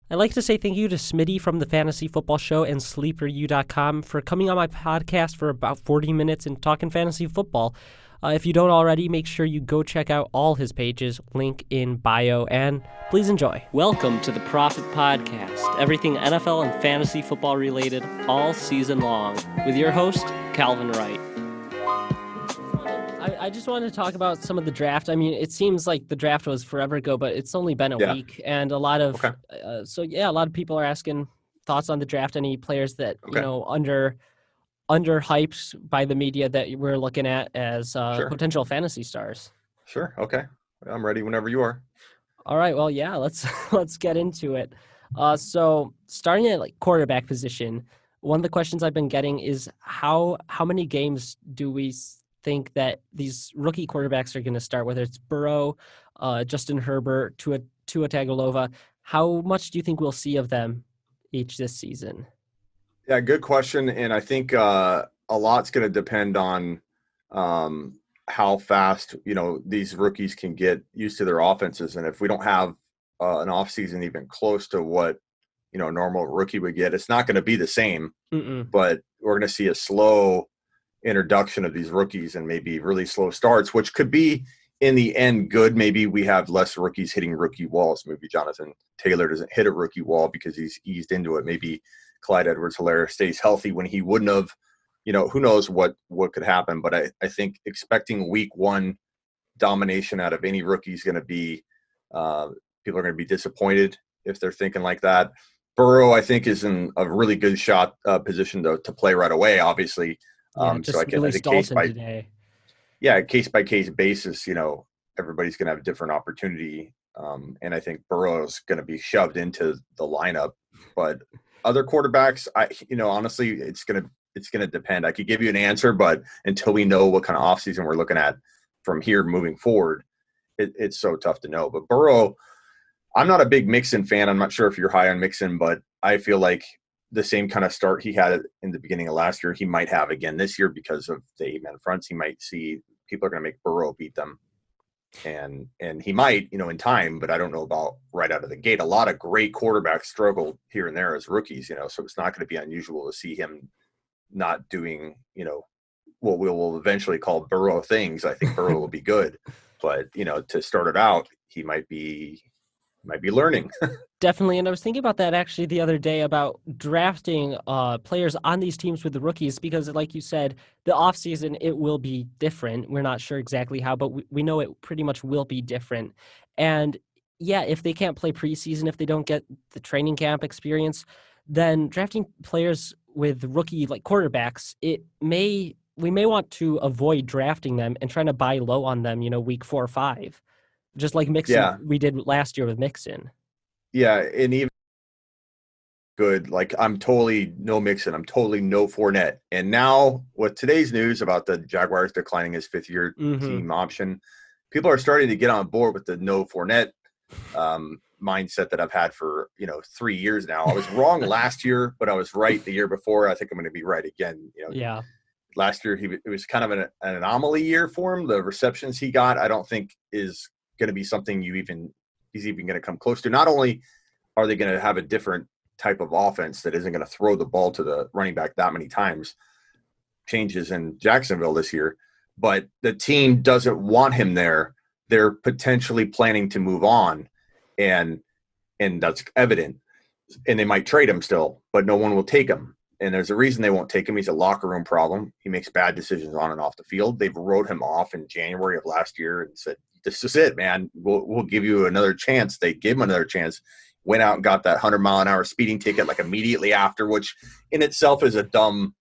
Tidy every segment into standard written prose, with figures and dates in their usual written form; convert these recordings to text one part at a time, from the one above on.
I'd like to say thank you to Smitty from the Fantasy Football Show and SleeperU.com for coming on my podcast for about 40 minutes and talking fantasy football. If you don't already, make sure you go check out all his pages, link in bio, and please enjoy. Welcome to the Prophet Podcast, everything NFL and fantasy football related all season long, with your host, Calvin Wright. I just wanted to talk about some of the draft. I mean, it seems like the draft was forever ago, but it's only been a week, and a lot of a lot of people are asking thoughts on the draft. Any players that underhyped by the media that we're looking at as potential fantasy stars. Sure. Okay. I'm ready whenever you are. All right. Well, yeah, let's get into it. So starting at quarterback position, one of the questions I've been getting is how many games do we think that these rookie quarterbacks are going to start, whether it's Burrow, Justin Herbert, Tua Tagovailoa. How much do you think we'll see of them each this season? Yeah, good question. And I think a lot's going to depend on how fast, these rookies can get used to their offenses. And if we don't have an offseason even close to what, a normal rookie would get, it's not going to be the same. But we're going to see a slow introduction of these rookies and maybe really slow starts, which could be in the end good. Maybe we have less rookies hitting rookie walls. Maybe Jonathan Taylor doesn't hit a rookie wall because he's eased into it. Maybe Clyde Edwards-Helaire stays healthy when he wouldn't have. Who knows what could happen. But I think expecting week one domination out of any rookie is going to be people are going to be disappointed if they're thinking like that. Burrow, I think, is in a really good shot position to play right away, obviously. So I think case by case basis, everybody's going to have a different opportunity. And I think Burrow's going to be shoved into the lineup, but other quarterbacks, honestly, it's going to depend. I could give you an answer, but until we know what kind of offseason we're looking at from here moving forward, it's so tough to know. But Burrow, I'm not a big Mixon fan. I'm not sure if you're high on Mixon, but I feel like the same kind of start he had in the beginning of last year, he might have again this year because of the 8-man fronts. He might see people are going to make Burrow beat them. And he might, in time, but I don't know about right out of the gate. A lot of great quarterbacks struggle here and there as rookies, so it's not going to be unusual to see him not doing, what we'll eventually call Burrow things. I think Burrow will be good, but, to start it out, he might be learning. Definitely. And I was thinking about that actually the other day about drafting players on these teams with the rookies, because like you said, the offseason, it will be different. We're not sure exactly how, but we know it pretty much will be different. And yeah, if they can't play preseason, if they don't get the training camp experience, then drafting players with rookie quarterbacks, we may want to avoid drafting them and trying to buy low on them, week 4 or 5. Just like Mixon, we did last year with Mixon. Yeah, and even good. I'm totally no Mixon. I'm totally no Fournette. And now with today's news about the Jaguars declining his 5th-year team option, people are starting to get on board with the no Fournette mindset that I've had for 3 years now. I was wrong last year, but I was right the year before. I think I'm going to be right again. Yeah. Last year it was kind of an anomaly year for him. The receptions he got, I don't think is going to be something he's even going to come close to. Not only are they going to have a different type of offense that isn't going to throw the ball to the running back that many times, changes in Jacksonville this year, but the team doesn't want him there. They're potentially planning to move on, and that's evident. And they might trade him still, but no one will take him. And there's a reason they won't take him. He's a locker room problem. He makes bad decisions on and off the field. They wrote him off in January of last year and said, this is it, man. We'll give you another chance. They gave him another chance. Went out and got that 100-mile-an-hour speeding ticket immediately after, which in itself is a dumb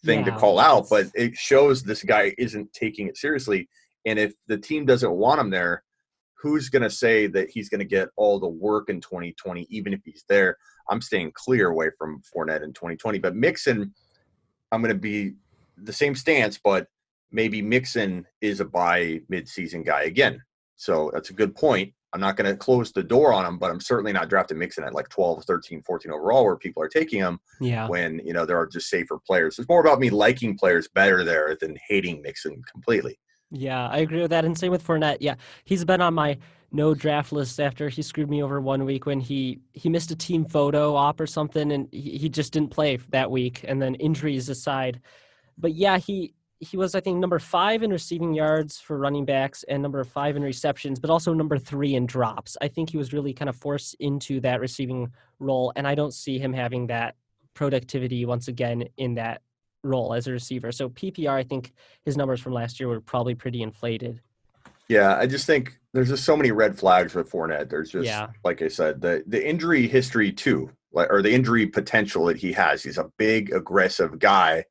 thing to call out, but it shows this guy isn't taking it seriously. And if the team doesn't want him there, who's going to say that he's going to get all the work in 2020, even if he's there? I'm staying clear away from Fournette in 2020. But Mixon, I'm going to be the same stance, but maybe Mixon is a buy midseason guy again. So that's a good point. I'm not going to close the door on him, but I'm certainly not drafting Mixon at 12, 13, 14 overall where people are taking him when, there are just safer players. It's more about me liking players better there than hating Mixon completely. Yeah, I agree with that. And same with Fournette. Yeah, he's been on my no draft list after he screwed me over one week when he missed a team photo op or something, and he just didn't play that week. And then injuries aside, but yeah, he was I think number 5 in receiving yards for running backs and number 5 in receptions, but also number 3 in drops. I think he was really kind of forced into that receiving role, and I don't see him having that productivity once again in that role as a receiver. So PPR, I think his numbers from last year were probably pretty inflated. Yeah, I just think there's just so many red flags with Fournette. There's just, Yeah. like I said, the injury history too, or the injury potential that he has. He's a big, aggressive guy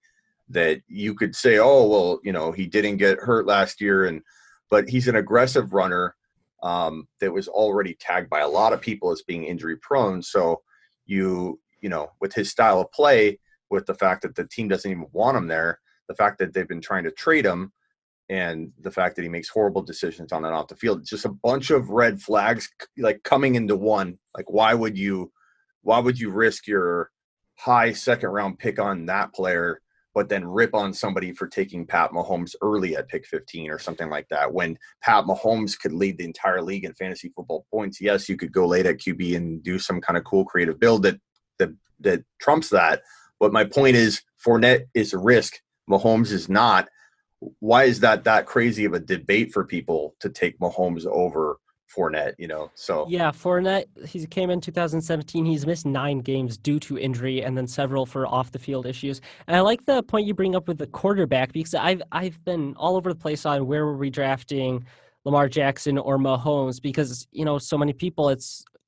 that you could say, oh, well, he didn't get hurt last year, but he's an aggressive runner that was already tagged by a lot of people as being injury prone. So with his style of play, with the fact that the team doesn't even want him there, the fact that they've been trying to trade him, and the fact that he makes horrible decisions on and off the field, it's just a bunch of red flags like coming into one. Like, why would you risk your high second round pick on that player, but then rip on somebody for taking Pat Mahomes early at pick 15 or something like that, when Pat Mahomes could lead the entire league in fantasy football points? Yes, you could go late at QB and do some kind of cool creative build that trumps that. But my point is, Fournette is a risk. Mahomes is not. Why is that crazy of a debate for people to take Mahomes over Fournette? So Yeah, Fournette, he came in 2017. He's missed 9 games due to injury and then several for off the field issues. And I like the point you bring up with the quarterback, because I've been all over the place on where were we drafting Lamar Jackson or Mahomes, because so many people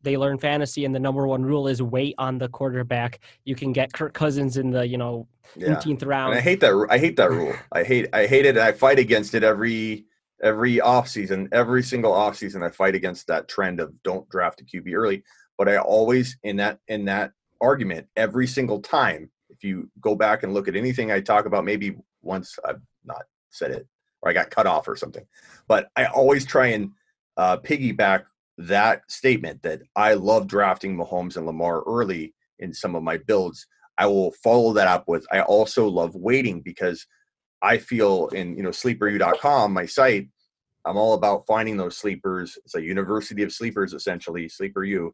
they learn fantasy and the number one rule is wait on the quarterback. You can get Kirk Cousins in the yeah, 18th and I round. hate that. I hate that rule. I hate it. I fight against it every offseason. Every single offseason, I fight against that trend of don't draft a QB early. But I always in that argument every single time. If you go back and look at anything I talk about, maybe once I've not said it or I got cut off or something, but I always try and piggyback that statement that I love drafting Mahomes and Lamar early in some of my builds. I will follow that up with, I also love waiting, because I feel in, sleeperu.com, my site, I'm all about finding those sleepers. It's a university of sleepers, essentially, Sleeper U.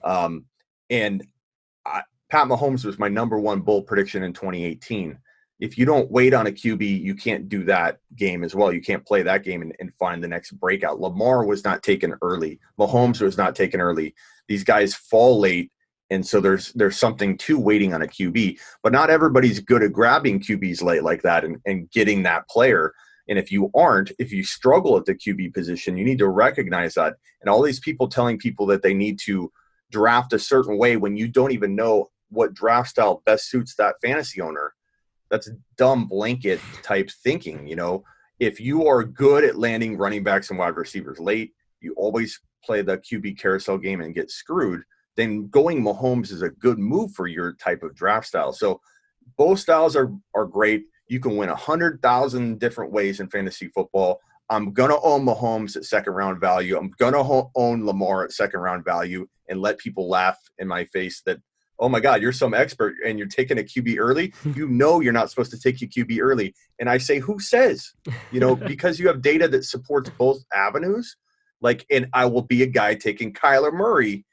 And Pat Mahomes was my number one bull prediction in 2018. If you don't wait on a QB, you can't do that game as well. You can't play that game and find the next breakout. Lamar was not taken early. Mahomes was not taken early. These guys fall late, and so there's something to waiting on a QB. But not everybody's good at grabbing QBs late like that and getting that player. And if you struggle at the QB position, you need to recognize that. And all these people telling people that they need to draft a certain way when you don't even know what draft style best suits that fantasy owner, that's dumb blanket type thinking. If you are good at landing running backs and wide receivers late, you always play the QB carousel game and get screwed, then going Mahomes is a good move for your type of draft style. So both styles are great. You can win 100,000 different ways in fantasy football. I'm going to own Mahomes at second round value. I'm going to own Lamar at second round value and let people laugh in my face that, oh my God, you're some expert and you're taking a QB early. You're not supposed to take your QB early. And I say, who says? Because you have data that supports both avenues. And I will be a guy taking Kyler Murray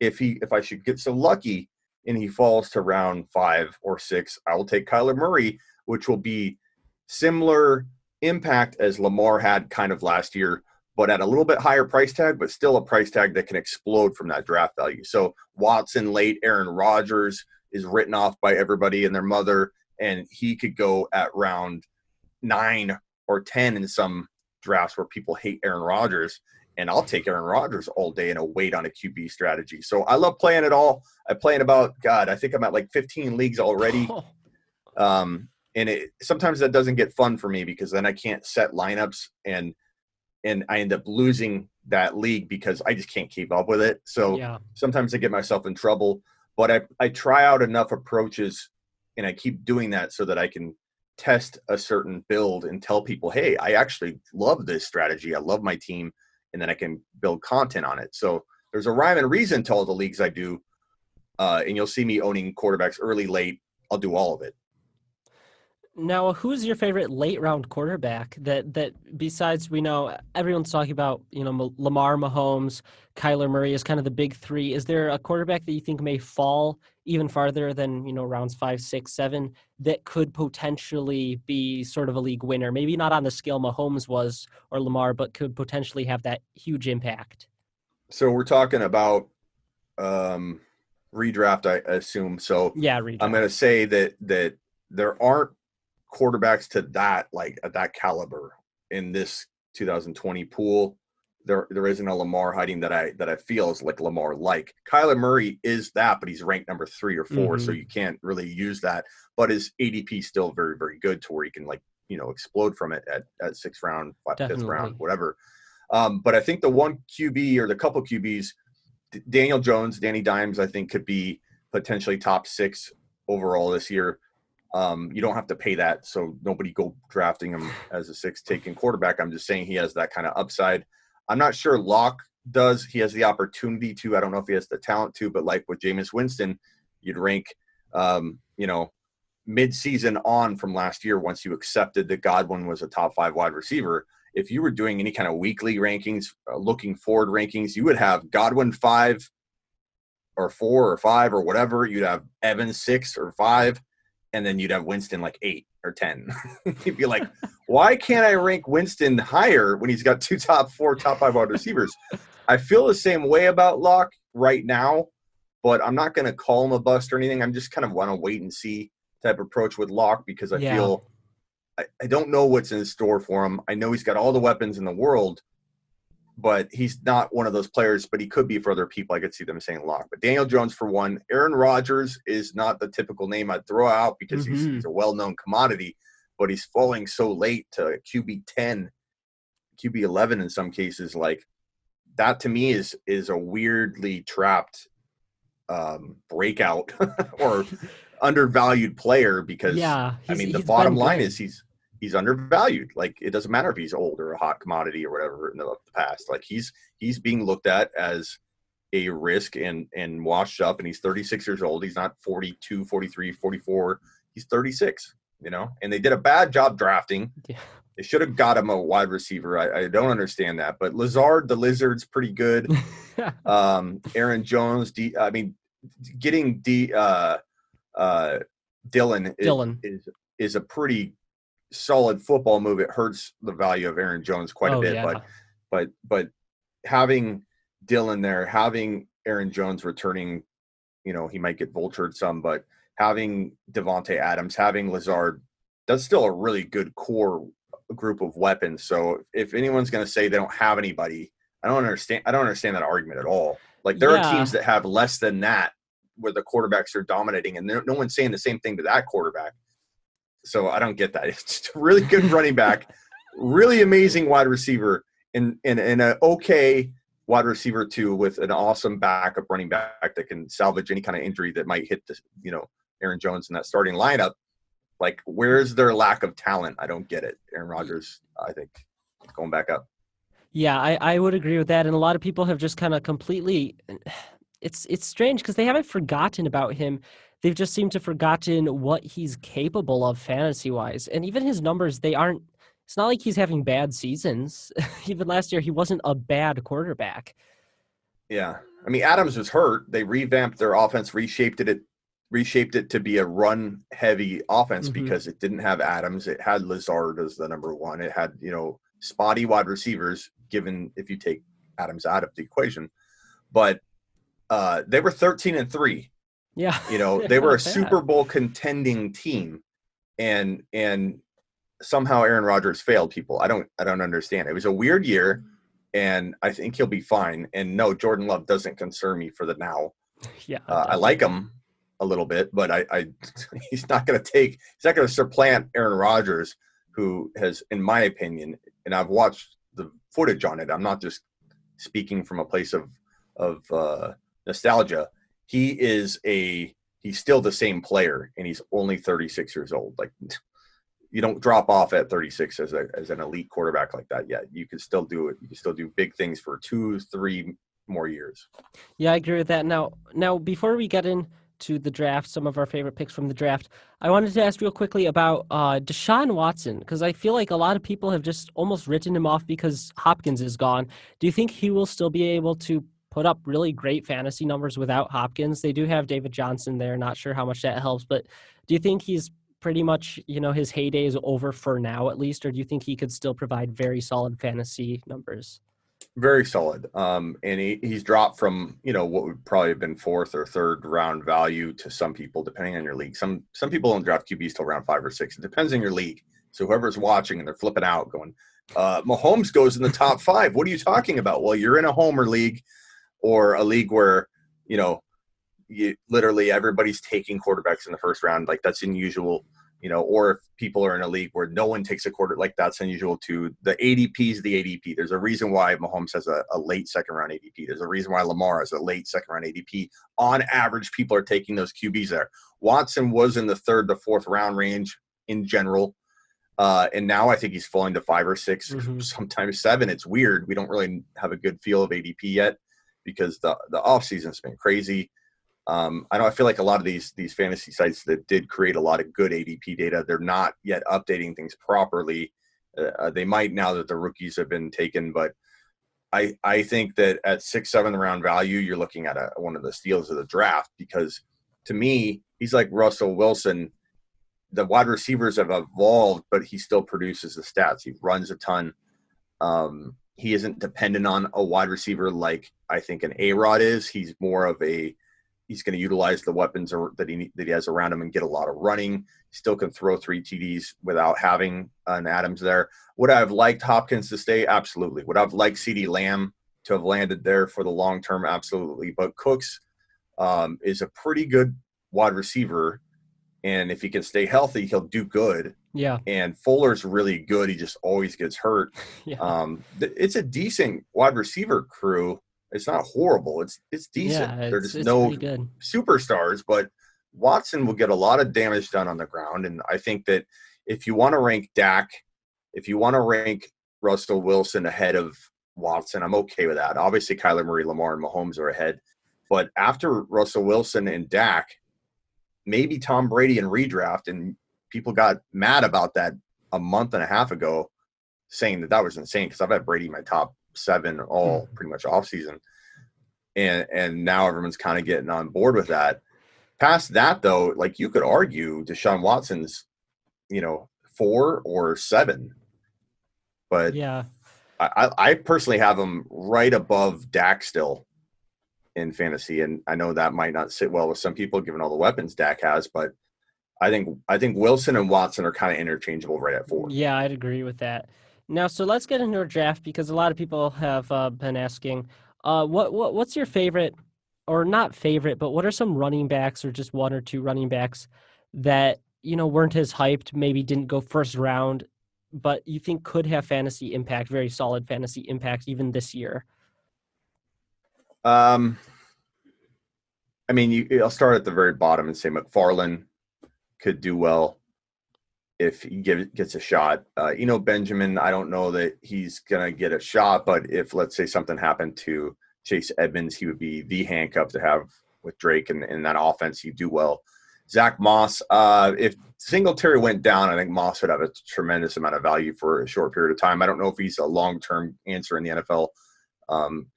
if I should get so lucky and he falls to round 5 or 6. I will take Kyler Murray, which will be similar impact as Lamar had kind of last year, but at a little bit higher price tag, but still a price tag that can explode from that draft value. So Watson late, Aaron Rodgers is written off by everybody and their mother, and he could go at round 9 or 10 in some drafts where people hate Aaron Rodgers, and I'll take Aaron Rodgers all day in a wait on a QB strategy. So I love playing it all. I play in about, I think I'm at like 15 leagues already. And sometimes that doesn't get fun for me because then I can't set lineups and I end up losing that league because I just can't keep up with it. So Yeah. sometimes I get myself in trouble, but I try out enough approaches and I keep doing that so that I can test a certain build and tell people, hey, I actually love this strategy. I love my team. And then I can build content on it. So there's a rhyme and reason to all the leagues I do. And you'll see me owning quarterbacks early, late. I'll do all of it. Now, who's your favorite late round quarterback that besides we know everyone's talking about, Lamar, Mahomes, Kyler Murray is kind of the big three. Is there a quarterback that you think may fall even farther than, rounds 5, 6, 7 that could potentially be sort of a league winner? Maybe not on the scale Mahomes was or Lamar, but could potentially have that huge impact. So we're talking about redraft, I assume. So Yeah, I'm going to redraft. say that there aren't quarterbacks to that, like at that caliber in this 2020 pool. There isn't a Lamar hiding that I feel is like Lamar like. Kyler Murray is that, but he's ranked number 3 or 4, so Hmm. you can't really use that. But his ADP is still very, very good to where he can explode from it at sixth round, fifth round, Definitely. whatever. But I think the one QB or the couple QBs, Daniel Jones, Danny Dimes, I think could be potentially top 6 overall this year. You don't have to pay that, so nobody go drafting him as a 6th taken quarterback. I'm just saying he has that kind of upside. I'm not sure Locke does. He has the opportunity to. I don't know if he has the talent to, but like with Jameis Winston, you'd rank, mid-season on from last year once you accepted that Godwin was a top 5 wide receiver. If you were doing any kind of weekly rankings, looking forward rankings, you would have Godwin 5 or 4 or 5 or whatever. You'd have Evans 6 or 5, and then you'd have Winston like 8 or 10. You'd be like, why can't I rank Winston higher when he's got 2 top 4, top 5 wide receivers? I feel the same way about Locke right now, but I'm not going to call him a bust or anything. I'm just kind of want to wait and see type approach with Locke because I Yeah. feel I don't know what's in store for him. I know he's got all the weapons in the world, but he's not one of those players, but he could be for other people. I could see them saying Locke. But Daniel Jones for one. Aaron Rodgers is not the typical name I'd throw out because he's Hmm. a well-known commodity, but he's falling so late to QB 10, QB 11 in some cases. Like that to me is a weirdly trapped breakout or undervalued player because Yeah, I he's mean the he's bottom been line is good. he's undervalued. Like it doesn't matter if he's old or a hot commodity or whatever in the past. Like he's being looked at as a risk and washed up, and he's 36 years old. He's not 42, 43, 44. He's 36, and they did a bad job drafting. Yeah. They should have got him a wide receiver. I don't understand that. But Lazard, the Lizard's pretty good. Aaron Jones, I mean, getting Dylan Dylan. is a pretty solid football move. It hurts the value of Aaron Jones quite a Oh bit, yeah. but having Dylan there, having Aaron Jones returning, he might get vultured some, but having Devontae Adams, having Lazard, that's still a really good core group of weapons. So if anyone's going to say they don't have anybody, I don't understand. I don't understand that argument at all. Like there are teams Yeah. that have less than that where the quarterbacks are dominating, and no one's saying the same thing to that quarterback. So I don't get that. It's just a really good running back, really amazing wide receiver, and an okay wide receiver too, with an awesome backup running back that can salvage any kind of injury that might hit Aaron Jones in that starting lineup. Like, where's their lack of talent? I don't get it. Aaron Rodgers, I think, going back up. Yeah, I would agree with that. And a lot of people have just kind of completely it's strange because they haven't forgotten about him. They've just seemed to forgotten what he's capable of fantasy wise. And even his numbers, they aren't it's not like he's having bad seasons. Even last year he wasn't a bad quarterback. Yeah. I mean, Adams was hurt. They revamped their offense, reshaped it to be a run heavy offense Hmm. because it didn't have Adams. It had Lazard as the number one. It had, spotty wide receivers, given if you take Adams out of the equation. But they were 13-3. Yeah. They were a Not Super bad. Bowl contending team, and somehow Aaron Rodgers failed people. I don't understand. It was a weird year, and I think he'll be fine. And no, Jordan Love doesn't concern me for the now. Yeah, I like definitely. him a little bit, but I he's not going to supplant Aaron Rodgers, who has, in my opinion, and I've watched the footage on it. I'm not just speaking from a place of nostalgia. He's still the same player, and he's only 36 years old. Like, you don't drop off at 36 as an elite quarterback like that yet. You can still do it. You can still do big things for 2, 3 more years. Yeah, I agree with that. Now before we get in to the draft, some of our favorite picks from the draft, I wanted to ask real quickly about Deshaun Watson, because I feel like a lot of people have just almost written him off because Hopkins is gone. Do you think he will still be able to put up really great fantasy numbers without Hopkins? They do have David Johnson there. Not sure how much that helps, but do you think he's pretty much, his heyday is over for now at least, or do you think he could still provide very solid fantasy numbers? Very solid. And he's dropped from, what would probably have been fourth or third round value to some people, depending on your league. Some people don't draft QBs till round 5 or 6. It depends on your league. So whoever's watching and they're flipping out going, Mahomes goes in the top 5. What are you talking about? Well, you're in a homer league or a league where, you literally everybody's taking quarterbacks in the first round. Like that's unusual. Or if people are in a league where no one takes a quarter, like that's unusual too. The ADP is the ADP. There's a reason why Mahomes has a late second round ADP. There's a reason why Lamar has a late second round ADP. On average, people are taking those QBs there. Watson was in the 3rd to 4th round range in general. And now I think he's falling to 5 or 6, sometimes 7. It's weird. We don't really have a good feel of ADP yet because the offseason's been crazy. I feel like a lot of these fantasy sites that did create a lot of good ADP data, they're not yet updating things properly. They might now that the rookies have been taken, but I think that at 6th, 7th round value, you're looking at one of the steals of the draft because to me, he's like Russell Wilson. The wide receivers have evolved, but he still produces the stats. He runs a ton. He isn't dependent on a wide receiver like I think an A-Rod is. He's more of he's going to utilize the weapons that he has around him and get a lot of running. Still can throw 3 TDs without having an Adams there. Would I have liked Hopkins to stay? Absolutely. Would I have liked CeeDee Lamb to have landed there for the long term? Absolutely. But Cooks is a pretty good wide receiver, and if he can stay healthy, he'll do good. Yeah. And Fuller's really good. He just always gets hurt. Yeah. It's a decent wide receiver crew. It's not horrible. It's decent. Yeah, There's it's no pretty good. superstars, but Watson will get a lot of damage done on the ground. And I think that if you want to rank Dak, if you want to rank Russell Wilson ahead of Watson, I'm okay with that. Obviously, Kyler Murray, Lamar, and Mahomes are ahead. But after Russell Wilson and Dak, maybe Tom Brady and redraft, and people got mad about that a month and a half ago, saying that was insane because I've had Brady in my top 7 all pretty much off season, and now everyone's kind of getting on board with that. Past that though, like you could argue Deshaun Watson's 4 or 7, but Yeah. I personally have him right above Dak still in fantasy, and I know that might not sit well with some people given all the weapons Dak has, but I think Wilson and Watson are kind of interchangeable right at 4. Yeah, I'd agree with that. Now, so let's get into our draft because a lot of people have been asking, what's your favorite, or not favorite, but what are some running backs or just 1 or 2 running backs that weren't as hyped, maybe didn't go first round, but you think could have fantasy impact, very solid fantasy impact even this year? I mean, I'll start at the very bottom and say McFarland could do well if he gets a shot. Benjamin, I don't know that he's going to get a shot, but if, let's say, something happened to Chase Edmonds, he would be the handcuff to have with Drake, and in that offense, he'd do well. Zach Moss, if Singletary went down, I think Moss would have a tremendous amount of value for a short period of time. I don't know if he's a long-term answer in the NFL.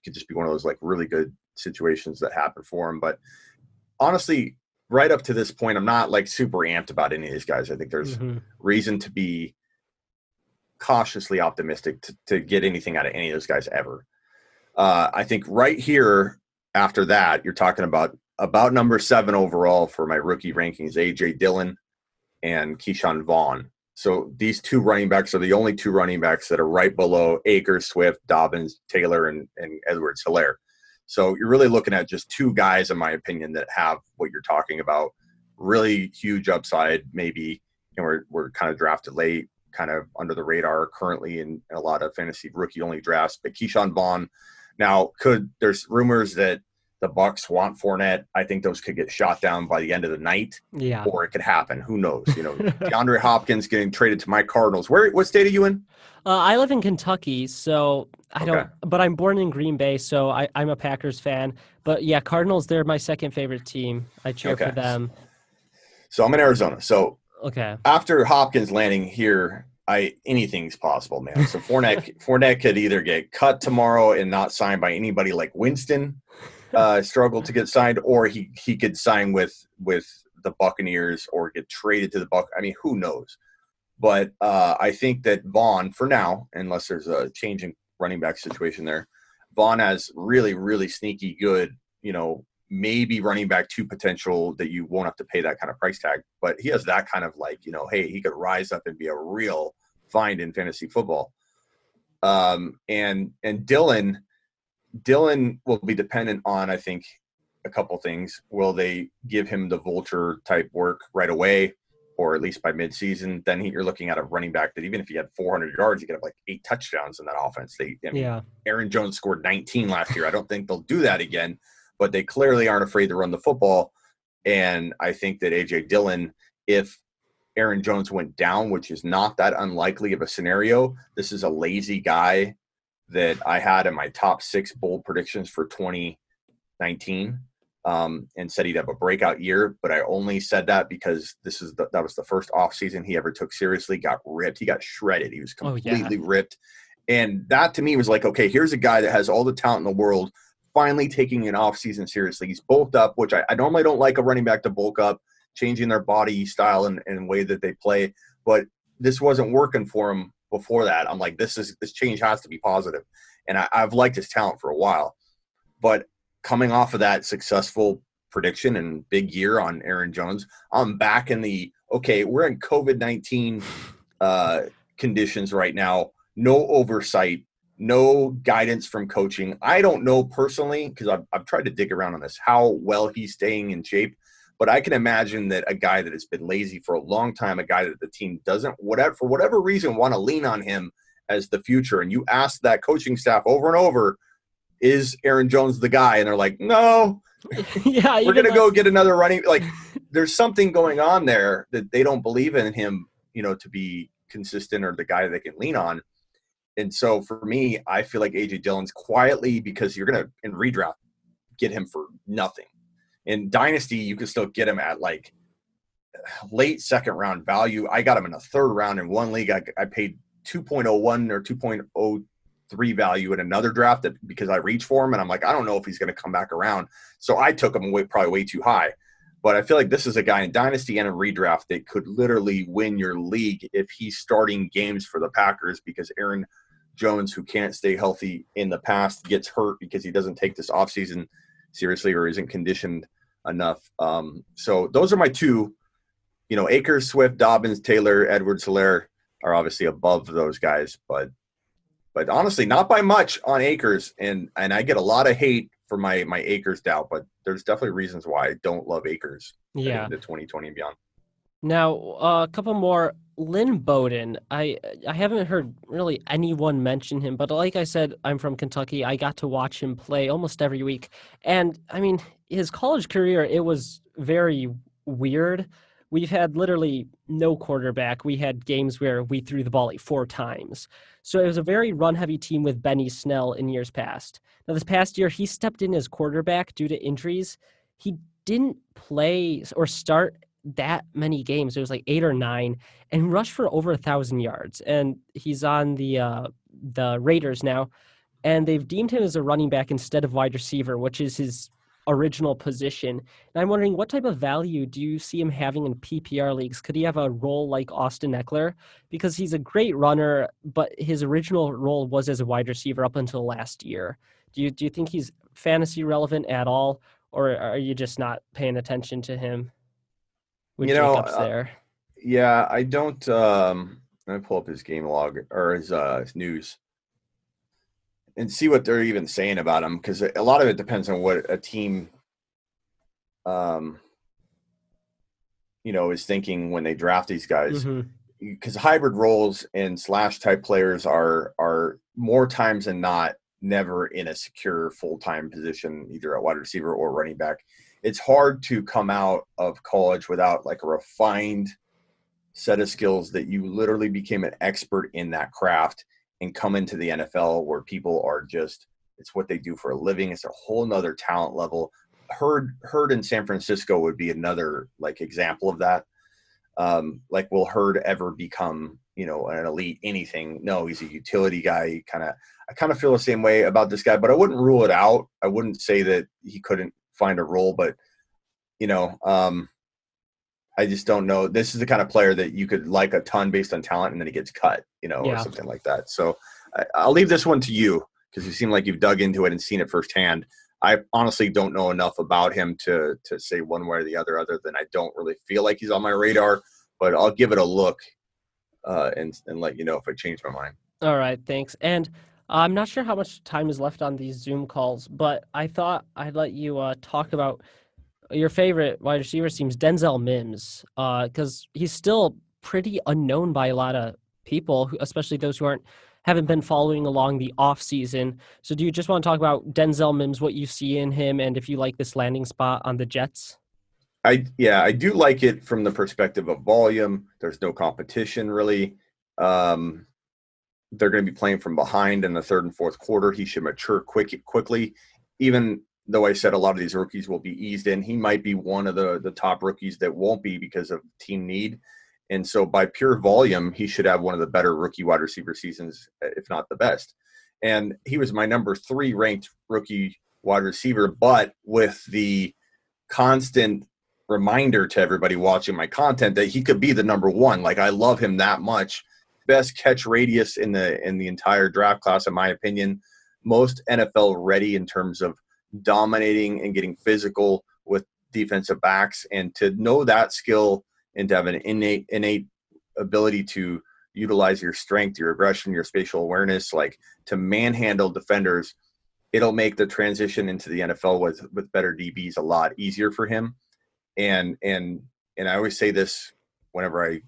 Could just be one of those, like, really good situations that happen for him. But honestly, right up to this point, I'm not like super amped about any of these guys. I think there's reason to be cautiously optimistic to get anything out of any of those guys ever. I think right here after that, you're talking about number 7 overall for my rookie rankings, A.J. Dillon and Keyshawn Vaughn. So these 2 running backs are the only 2 running backs that are right below Akers, Swift, Dobbins, Taylor, and Edwards-Helaire. So you're really looking at just 2 guys, in my opinion, that have what you're talking about. Really huge upside, maybe. We're kind of drafted late, kind of under the radar currently in a lot of fantasy rookie-only drafts. But Keyshawn Vaughn, now there's rumors that the Bucks want Fournette. I think those could get shot down by the end of the night, Yeah. or it could happen. Who knows? DeAndre Hopkins getting traded to my Cardinals. What state are you in? I live in Kentucky, so I Okay. don't, but I'm born in Green Bay, so I'm a Packers fan. But yeah, Cardinals, they're my second favorite team. I cheer for Okay. them. So I'm in Arizona. So Okay. after Hopkins landing here, anything's possible, man. So Fournette could either get cut tomorrow and not signed by anybody like Winston, struggled to get signed, or he could sign with the Buccaneers or get traded to the Buc. I mean, who knows? But I think that Vaughn, for now, unless there's a change in running back situation there, Vaughn has really, really sneaky good, maybe running back 2 potential that you won't have to pay that kind of price tag. But he has that kind of hey, he could rise up and be a real find in fantasy football. And Dylan will be dependent on, I think, a couple things. Will they give him the vulture type work right away, or at least by midseason? Then you're looking at a running back that even if he had 400 yards, he could have like 8 touchdowns in that offense. Yeah. Aaron Jones scored 19 last year. I don't think they'll do that again, but they clearly aren't afraid to run the football. And I think that A.J. Dillon, if Aaron Jones went down, which is not that unlikely of a scenario, this is a lazy guy that I had in my top 6 bold predictions for 2019, and said he'd have a breakout year. But I only said that because that was the first offseason he ever took seriously, got ripped. He got shredded. He was completely ripped. And that to me was like, okay, here's a guy that has all the talent in the world, finally taking an offseason seriously. He's bulked up, which I normally don't like a running back to bulk up, changing their body style and way that they play. But this wasn't working for him before that. I'm like, this change has to be positive. And I've liked his talent for a while. But coming off of that successful prediction and big year on Aaron Jones, I'm back in we're in COVID-19 conditions right now. No oversight, no guidance from coaching. I don't know personally, because I've tried to dig around on this, how well he's staying in shape. But I can imagine that a guy that has been lazy for a long time, a guy that the team doesn't, for whatever reason, want to lean on him as the future. And you ask that coaching staff over and over, is Aaron Jones the guy? And they're like, no, Yeah, we're going to go get another running. Like, there's something going on there that they don't believe in him, to be consistent or the guy they can lean on. And so for me, I feel like A.J. Dillon's quietly, because you're going to, in redraft, get him for nothing. In Dynasty, you can still get him at like late second round value. I got him in a third round in one league. I paid 2.01 or 2.03 value in another draft because I reached for him, and I'm like, I don't know if he's going to come back around. So I took him probably way too high. But I feel like this is a guy in Dynasty and in redraft that could literally win your league if he's starting games for the Packers, because Aaron Jones, who can't stay healthy in the past, gets hurt because he doesn't take this offseason seriously or isn't conditioned enough. So those are my 2, Akers, Swift, Dobbins, Taylor, Edwards-Helaire are obviously above those guys, but honestly, not by much on Akers. And I get a lot of hate for my Akers doubt, but there's definitely reasons why I don't love Akers into 2020 and beyond. Now, a couple more. Lynn Bowden. I haven't heard really anyone mention him, but like I said, I'm from Kentucky. I got to watch him play almost every week. And I mean, his college career, it was very weird. We've had literally no quarterback. We had games where we threw the ball like 4 times. So it was a very run-heavy team with Benny Snell in years past. Now, this past year, he stepped in as quarterback due to injuries. He didn't play or start that many games. It was like 8 or 9, and rushed for over 1,000 yards. And he's on the Raiders now, and they've deemed him as a running back instead of wide receiver, which is his original position. And I'm wondering, what type of value do you see him having in PPR leagues? Could he have a role like Austin Eckler? Because he's a great runner, but his original role was as a wide receiver up until last year. Do you think he's fantasy relevant at all, or are you just not paying attention to him with Jacobs there? Yeah, I don't. Let me pull up his game log or his news and see what they're even saying about him, because a lot of it depends on what a team, is thinking when they draft these guys. Because hybrid roles and slash type players are more times than not never in a secure full-time position, either at wide receiver or running back. It's hard to come out of college without like a refined set of skills that you literally became an expert in that craft and come into the NFL where people are just, it's what they do for a living. It's a whole nother talent level. Hurd in San Francisco would be another like example of that. Like, will Hurd ever become, an elite anything? No, he's a utility guy. I kind of feel the same way about this guy, but I wouldn't rule it out. I wouldn't say that he couldn't find a role, but I just don't know. This is the kind of player that you could like a ton based on talent, and then he gets cut, or Yeah. something like that. So I'll leave this one to you because you seem like you've dug into it and seen it firsthand. I honestly don't know enough about him to say one way or the other than I don't really feel like he's on my radar, but I'll give it a look and let you know if I change my mind. All right, thanks. And I'm not sure how much time is left on these Zoom calls, but I thought I'd let you talk about your favorite wide receiver seems Denzel Mims, because he's still pretty unknown by a lot of people, especially those who haven't been following along the off season. So do you just want to talk about Denzel Mims, what you see in him, and if you like this landing spot on the Jets? I do like it from the perspective of volume. There's no competition really. They're going to be playing from behind in the third and fourth quarter. He should mature quickly. Even though I said a lot of these rookies will be eased in, he might be one of the top rookies that won't be because of team need. And so by pure volume, he should have one of the better rookie wide receiver seasons, if not the best. And he was my number 3 ranked rookie wide receiver, but with the constant reminder to everybody watching my content that he could be the number 1. Like, I love him that much. Best catch radius in the entire draft class, in my opinion. Most NFL ready in terms of dominating and getting physical with defensive backs, and to know that skill and to have an innate ability to utilize your strength, your aggression, your spatial awareness, like to manhandle defenders, it'll make the transition into the NFL with better DBs a lot easier for him. And I always say this whenever I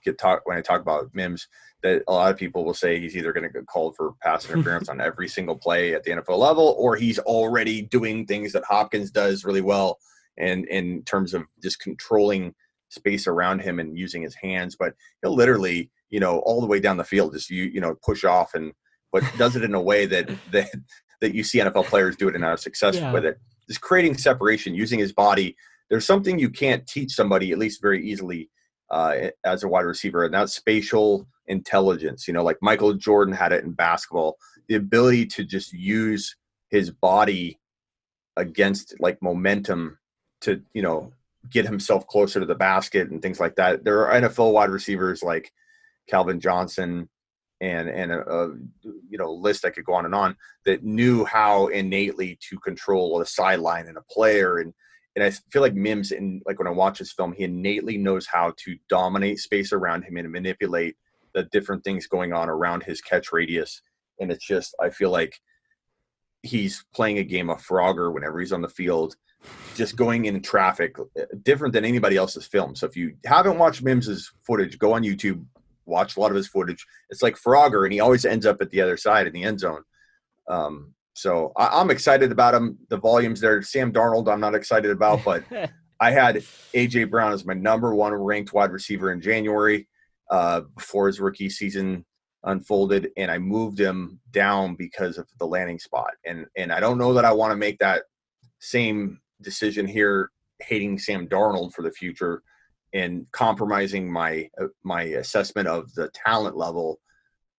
when I talk about Mims, that a lot of people will say he's either going to get called for pass interference on every single play at the NFL level, or he's already doing things that Hopkins does really well, and in terms of just controlling space around him and using his hands. But he'll literally, all the way down the field, just push off, but does it in a way that you see NFL players do it and have success Yeah. with it. Just creating separation, using his body. There's something you can't teach somebody, at least very easily, as a wide receiver, and that's spatial intelligence. Like Michael Jordan had it in basketball, the ability to just use his body against like momentum to, get himself closer to the basket and things like that. There are NFL wide receivers like Calvin Johnson and a list I could go on and on that knew how innately to control the sideline and a player. And I feel like Mims, like when I watch his film, he innately knows how to dominate space around him and manipulate the different things going on around his catch radius. And it's just, I feel like he's playing a game of Frogger whenever he's on the field, just going in traffic, different than anybody else's film. So if you haven't watched Mims's footage, go on YouTube, watch a lot of his footage. It's like Frogger, and he always ends up at the other side in the end zone. So I'm excited about him. The volume's there. Sam Darnold, I'm not excited about, but I had A.J. Brown as my number 1 ranked wide receiver in January before his rookie season unfolded, and I moved him down because of the landing spot. And I don't know that I want to make that same decision here, hating Sam Darnold for the future and compromising my assessment of the talent level,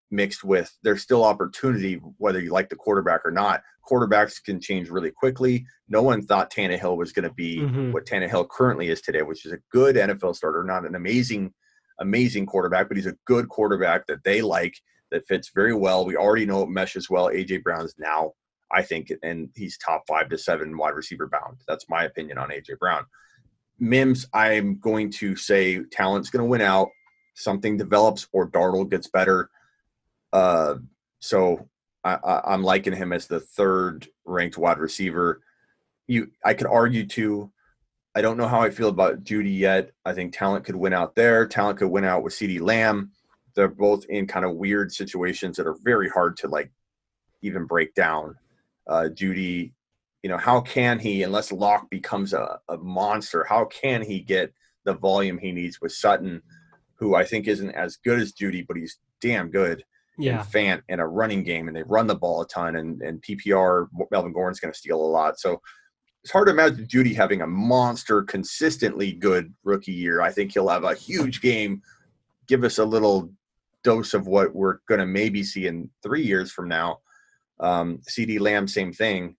mixed with there's still opportunity whether you like the quarterback or not. Quarterbacks can change really quickly. No one thought Tannehill was going to be what Tannehill currently is today, which is a good NFL starter, not an amazing quarterback, but he's a good quarterback that they like, that fits very well. We already know it meshes well. A.J. Brown's now, I think, and he's top 5 to 7 wide receiver bound. That's my opinion on A.J. Brown. Mims, I'm going to say talent's going to win out. Something develops or Darnold gets better. So I'm liking him as the 3rd ranked wide receiver. I could argue too. I don't know how I feel about Judy yet. I think talent could win out there. Talent could win out with CeeDee Lamb. They're both in kind of weird situations that are very hard to like even break down. Judy, how can he, unless Locke becomes a monster, how can he get the volume he needs with Sutton, who I think isn't as good as Judy, but he's damn good. And Yeah. Fant in a running game, and they run the ball a ton, and PPR, Melvin Gordon's going to steal a lot. So it's hard to imagine Judy having a monster, consistently good rookie year. I think he'll have a huge game, give us a little dose of what we're going to maybe see in 3 years from now. CD Lamb, same thing,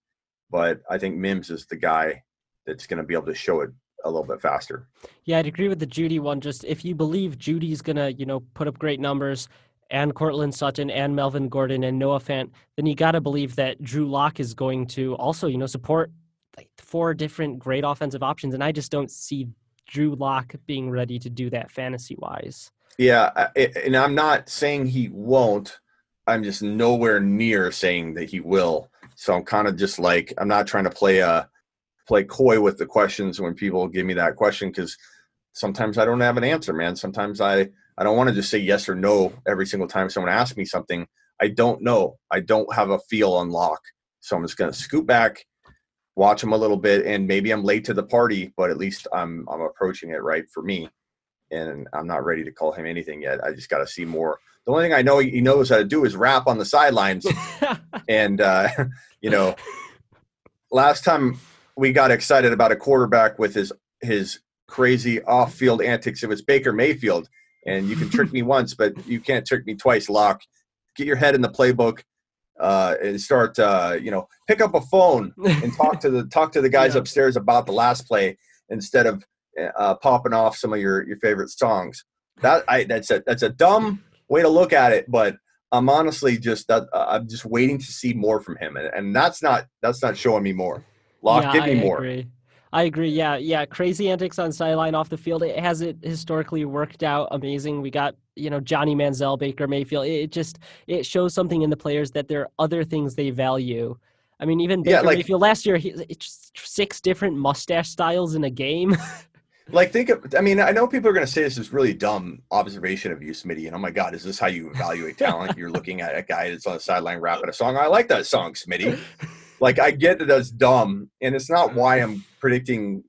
but I think Mims is the guy that's going to be able to show it a little bit faster. Yeah, I'd agree with the Judy one. Just if you believe Judy's going to, put up great numbers, and Cortland Sutton and Melvin Gordon and Noah Fant, then you got to believe that Drew Lock is going to also, support like 4 different great offensive options. And I just don't see Drew Lock being ready to do that fantasy wise. Yeah, and I'm not saying he won't. I'm just nowhere near saying that he will. So I'm kind of just like, I'm not trying to play coy with the questions when people give me that question, because sometimes I don't have an answer, man. Sometimes I don't want to just say yes or no every single time someone asks me something. I don't know. I don't have a feel on Locke. So I'm just going to scoot back, watch him a little bit, and maybe I'm late to the party, but at least I'm approaching it right for me. And I'm not ready to call him anything yet. I just got to see more. The only thing I know he knows how to do is rap on the sidelines. And, last time we got excited about a quarterback with his crazy off-field antics, it was Baker Mayfield. And you can trick me once, but you can't trick me twice, Locke. Get your head in the playbook and start, pick up a phone and talk to the guys upstairs about the last play instead of popping off some of your favorite songs. That's a dumb way to look at it, but I'm honestly I'm just waiting to see more from him, and that's not showing me more. Locke, give me more. I agree. Yeah. Crazy antics on sideline, off the field. It hasn't historically worked out amazing. We got, Johnny Manziel, Baker Mayfield. It shows something in the players that there are other things they value. I mean, even Baker Mayfield last year, it's 6 different mustache styles in a game. I know people are going to say this is really dumb observation of you, Smitty, and oh my God, is this how you evaluate talent? You're looking at a guy that's on the sideline rapping a song. I like that song, Smitty. Like, I get that that's dumb, and it's not why I'm predicting,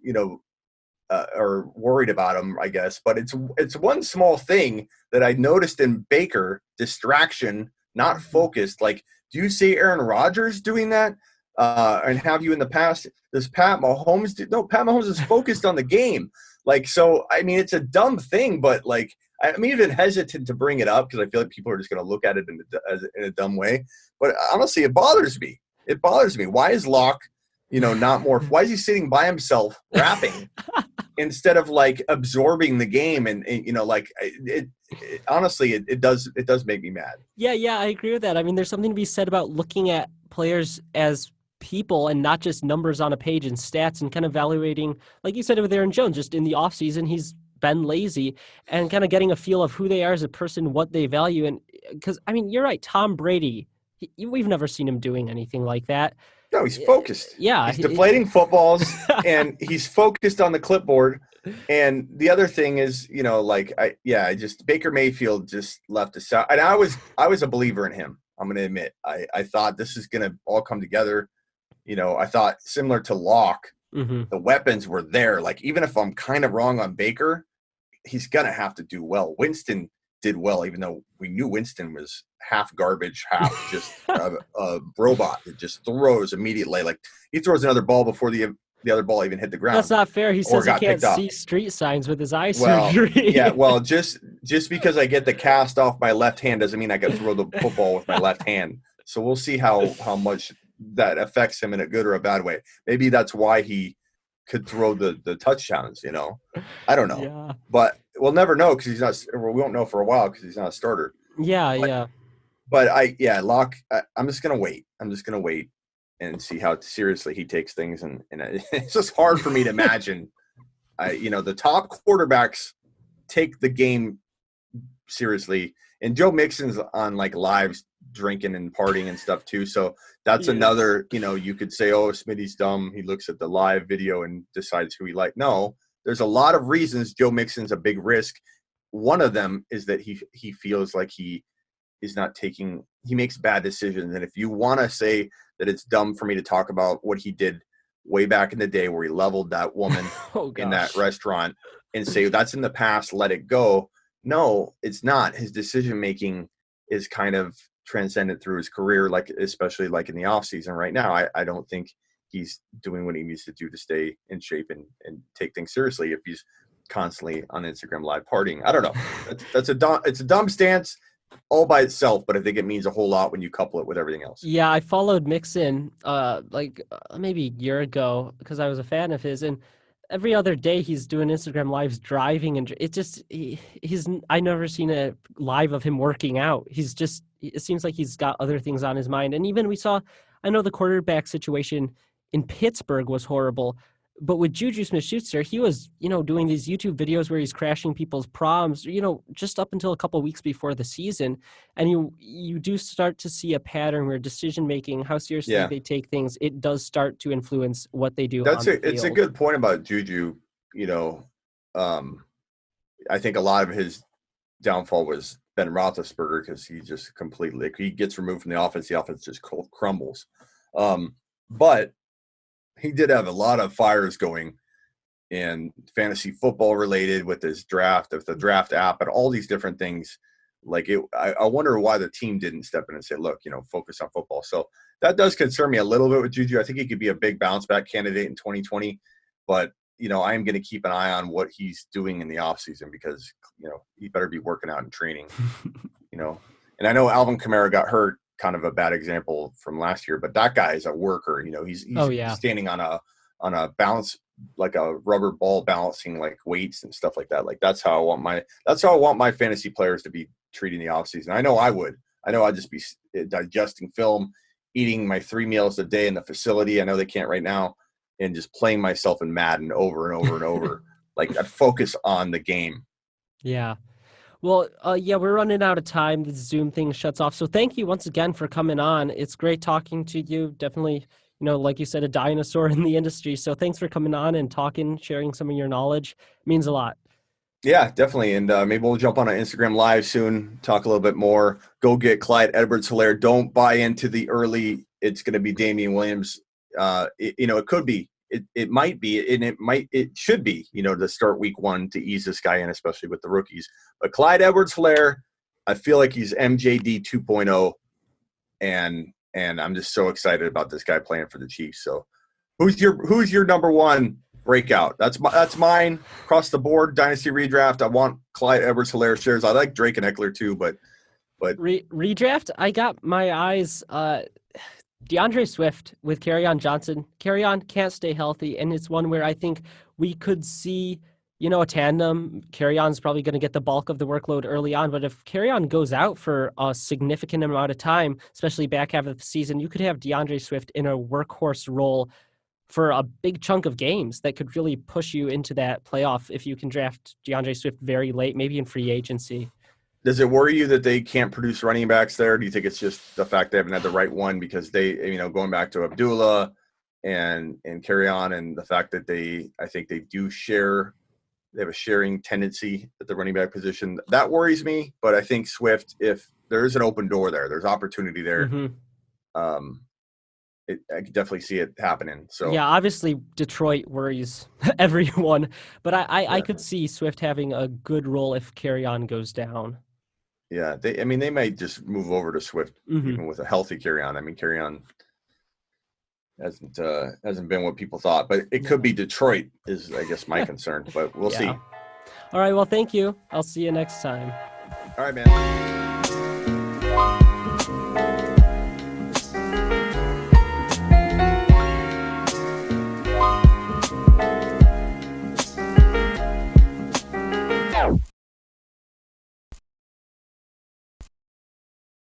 or worried about him, I guess. But it's one small thing that I noticed in Baker: distraction, not focused. Like, do you see Aaron Rodgers doing that? And have you in the past? Does Pat Mahomes do? No, Pat Mahomes is focused on the game. Like, so, I mean, it's a dumb thing, but like, I'm even hesitant to bring it up because I feel like people are just going to look at it in a dumb way. But honestly, it bothers me. It bothers me. Why is Locke, not more? Why is he sitting by himself rapping instead of like absorbing the game? And honestly, it does make me mad. Yeah, I agree with that. I mean, there's something to be said about looking at players as people and not just numbers on a page and stats, and kind of evaluating, like you said with Aaron Jones, just in the offseason, he's been lazy, and kind of getting a feel of who they are as a person, what they value. And because, I mean, you're right, Tom Brady, we've never seen him doing anything like that. No, he's focused. Yeah. He's deflating footballs, and he's focused on the clipboard. And the other thing is, Baker Mayfield just left us out. And I was a believer in him. I'm going to admit, I thought this is going to all come together. I thought similar to Locke, the weapons were there. Like, even if I'm kind of wrong on Baker, he's going to have to do well. Winston did well, even though we knew Winston was half garbage, half just a robot that just throws immediately. Like, he throws another ball before the other ball even hit the ground. That's not fair. He says he can't see street signs with his eye surgery. Yeah, well, just because I get the cast off my left hand doesn't mean I can throw the football with my left hand. So we'll see how much that affects him in a good or a bad way. Maybe that's why he could throw the touchdowns, I don't know. Yeah. But we'll never know because he's not – we won't know for a while because he's not a starter. Yeah. But Locke, I'm just going to wait. I'm just going to wait and see how seriously he takes things. And it's just hard for me to imagine, the top quarterbacks take the game seriously. And Joe Mixon's on like lives drinking and partying and stuff too. So that's another, you could say, oh, Smitty's dumb. He looks at the live video and decides who he likes. No, there's a lot of reasons Joe Mixon's a big risk. One of them is that he feels like he is not taking – he makes bad decisions. And if you want to say that it's dumb for me to talk about what he did way back in the day where he leveled that woman Oh in that gosh. restaurant and say that's in the past, let it go. No, it's not. His decision making is kind of transcendent through his career, like especially like in the off season right now. I don't think he's doing what he needs to do to stay in shape and take things seriously if he's constantly on Instagram live partying. I don't know. It's a dumb stance all by itself, but I think it means a whole lot when you couple it with everything else. Yeah, I followed Mixon maybe a year ago because I was a fan of his, and every other day he's doing Instagram lives driving, and it just he's I never seen a live of him working out. It seems like he's got other things on his mind, and even we saw, I know the quarterback situation in Pittsburgh was horrible, but with Juju Smith-Schuster, he was, doing these YouTube videos where he's crashing people's proms, just up until a couple of weeks before the season. And you do start to see a pattern where decision making, how seriously Yeah, they take things, it does start to influence what they do on that's the it's a field. good point about Juju. You know, um, I think a lot of his downfall was Ben Roethlisberger because he just completely he gets removed from the offense just crumbles. But he did have a lot of fires going in fantasy football related with his draft, with the draft app, and all these different things. Like I wonder why the team didn't step in and say, look, focus on football. So that does concern me a little bit with Juju. I think he could be a big bounce back candidate in 2020, but I am going to keep an eye on what he's doing in the offseason because, he better be working out and training, and I know Alvin Kamara got hurt, kind of a bad example from last year, but that guy is a worker. He's Oh yeah. standing on a balance, like a rubber ball balancing like weights and stuff like that. Like that's how I want my fantasy players to be treating the offseason. I know I'd just be digesting film, eating my 3 meals a day in the facility. I know they can't right now, and just playing myself in Madden over and over and over. Like I'd focus on the game. Yeah. Well, yeah, we're running out of time. The Zoom thing shuts off. So thank you once again for coming on. It's great talking to you. Definitely, like you said, a dinosaur in the industry. So thanks for coming on and talking, sharing some of your knowledge. It means a lot. Yeah, definitely. And maybe we'll jump on an Instagram live soon, talk a little bit more. Go get Clyde Edwards-Helaire. Don't buy into the early, it's going to be Damian Williams. It could be. It might be, and it should be, to start week 1 to ease this guy in, especially with the rookies. But Clyde Edwards-Helaire, I feel like he's MJD 2.0, and I'm just so excited about this guy playing for the Chiefs. So who's your number one breakout? That's mine across the board. Dynasty redraft. I want Clyde Edwards-Helaire shares. I like Drake and Eckler too, but Redraft, I got my eyes DeAndre Swift with Kerryon Johnson. Kerryon can't stay healthy, and it's one where I think we could see, a tandem. Kerryon's probably going to get the bulk of the workload early on, but if Kerryon goes out for a significant amount of time, especially back half of the season, you could have DeAndre Swift in a workhorse role for a big chunk of games that could really push you into that playoff if you can draft DeAndre Swift very late, maybe in free agency. does it worry you that they can't produce running backs there? Do you think it's just the fact they haven't had the right one because they, going back to Abdullah and Kerryon, and the fact that I think they have a sharing tendency at the running back position. That worries me, but I think Swift, if there is an open door there, there's opportunity there. Mm-hmm. I could definitely see it happening. So yeah, obviously Detroit worries everyone, but I yeah. could see Swift having a good role if Kerryon goes down. Yeah, they might just move over to Swift even with a healthy Kerryon. I mean, Kerryon hasn't been what people thought, but it could be Detroit is, I guess, my concern. But we'll see. All right, well, thank you. I'll see you next time. All right, man.